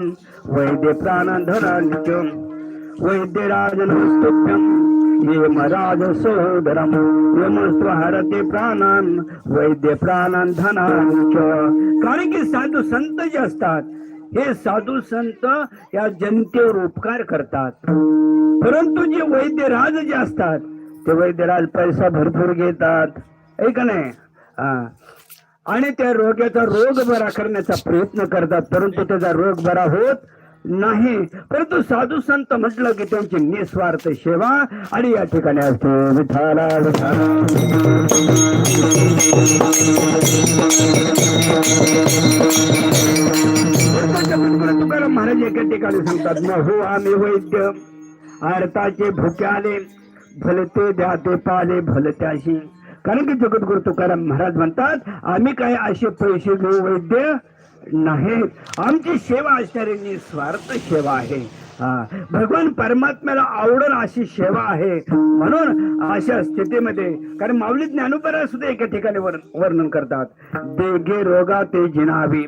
वैद्य प्राणधनानित्यं वैद्यराजनस्तुभ्यं यमराज सोदरं यमस्वहरते प्राणान् वैद्य प्राणधनानिच. कारण की साधू संत जे असतात हे साधू संत या जनतेवर उपकार करतात, परंतु जे वैद्यराज जे असतात ते वैद्यराज पैसा भरपूर घेतात, आहे का नाही? आणि त्या रोग्याचा रोग बरा करण्याचा प्रयत्न करतात, परंतु त्याचा रोग बरा होत नाही. परंतु साधू संत म्हटलं की त्यांची निस्वार्थ सेवा आणि या ठिकाणी असते. विठाला तुकाराम महाराज एका ठिकाणी सांगतात ना, हो आम्ही वैद्य अर्थाचे भुक्याले भलते द्या ते पाले भलत्याशी. कारण की जगद्गुरु तुकाराम महाराज म्हणतात आम्ही काय असे पैसे घेऊ वैद्य नाहीत, आमची सेवा असणारी निस्वार्थ सेवा आहे. भगवान परमात्म्याला आवडेल अशी सेवा आहे. म्हणून अशा स्थितीमध्ये कारण माऊली ज्ञानोबा सुद्धा एका ठिकाणी वर्णन करतात, देगे रोगा ते जिनावी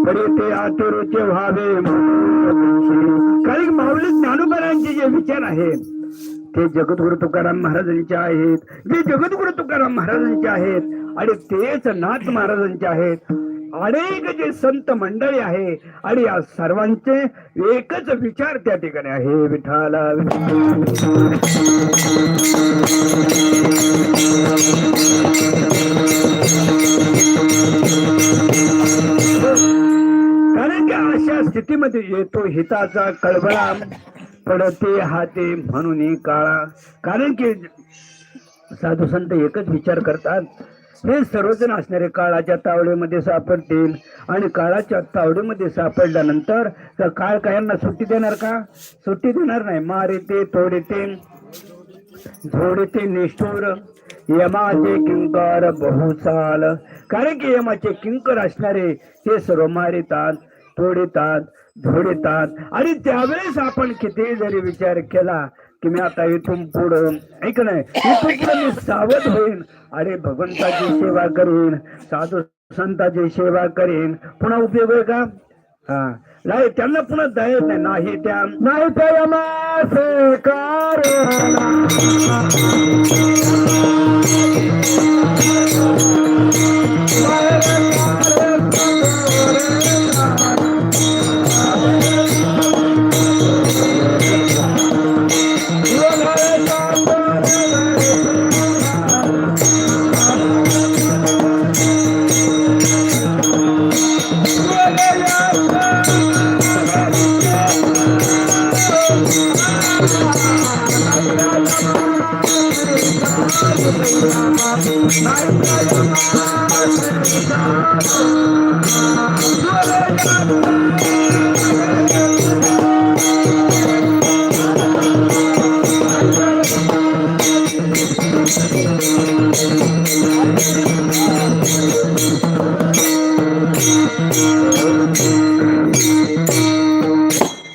बरे ते आतुरचे व्हावे. कारण माऊली ज्ञानोबांचे जे विचार आहेत ते जगद्गुरु तुकाराम महाराजांचे आहेत, जे जगद्गुरु तुकाराम महाराजांचे आहेत आणि तेच नाथ महाराजांचे आहेत. अनेक जे संत मंडळी आहे आणि या सर्वांचे एकच विचार त्या ठिकाणी आहे. विठाला कारण की अशा स्थितीमध्ये येतो हिताचा कळबळा पडते हाते म्हणून काळा. कारण की साधू संत एकच विचार करतात, हे सर्वजण असणारे काळाच्या तावडीमध्ये सापडतील आणि काळाच्या तावडीमध्ये सापडल्यानंतर तर काळ कायांना सुट्टी देणार का? सुट्टी देणार नाही. मारिते तोडते झोडते निष्ठुर यमाचे किंकर बहुचाल. कारण की यमाचे किंकर असणारे ते सर्व मारितात, तोडतात, झोडतात आणि त्यावेळेस आपण किती जरी विचार केला की मी आता इथून पुढं ऐक नाही, इथून पुढे मी सावध होईन, अरे भगवंताची सेवा करीन, साधू संताची सेवा करीन, पुन्हा उपयोग आहे का? नाही, त्यांना पुन्हा दयेत नाही त्या नाही त्या यमाचे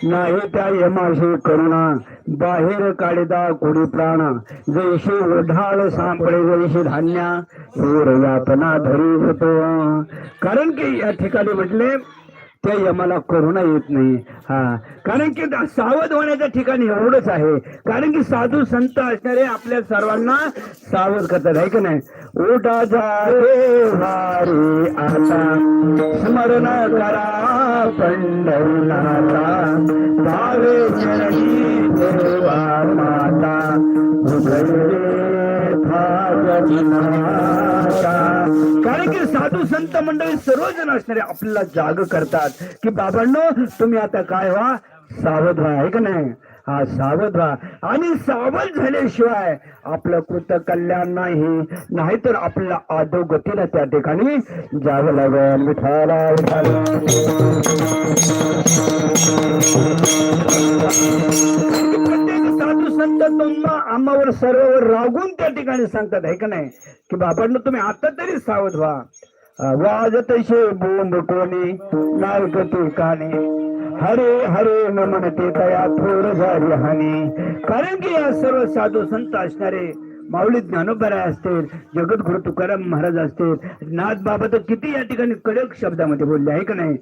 नाही त्या यमाशी करुणा बाहेर काढिता कुडी प्राण. जैशी ओढाळ सापडे जैशी धान्य दूर यातना धरी होतो. कारण की या ठिकाणी म्हटले त्या यमाला करुणा येत नाही. कारण की सावध होण्याच्या ठिकाणी एवढंच आहे. कारण की साधू संत असणारे आपल्या सर्वांना सावध करतात, आहे की नाही? ओटा जागे वारी आता स्मरण करा पंढरीनाथा, भावे चरणी देवा माता कारण की साधू संत मंडळी सर्वजण असणारे आपल्याला जाग करतात की बाबांनो तुम्ही आता काय व्हा, सावध व्हा, आहे का नाही? सावध व्हा. आणि सावध झाल्याशिवाय आपलं कृत कल्याण नाही, नाहीतर आपल्याला अधोगतीला त्या ठिकाणी जावं लागेल. विठाला विठाला साधू संत आम्हावर सर्वांवर रागून त्या ठिकाणी सांगतात, आहे का नाही? की बाबांनो तुम्ही आता तरी सावध व्हा. वाजतशे बोंब कोणी नायकते काने, हरे हरे नमन ते तया थोर झाली हानी. कारण की या सर्व साधू संत असणारे माऊली ज्ञानोबराय असतील, जगद्गुरु तुकाराम महाराज असतील, नाथ बाबा तर किती या ठिकाणी कडक शब्दामध्ये बोलले आहे का नाही.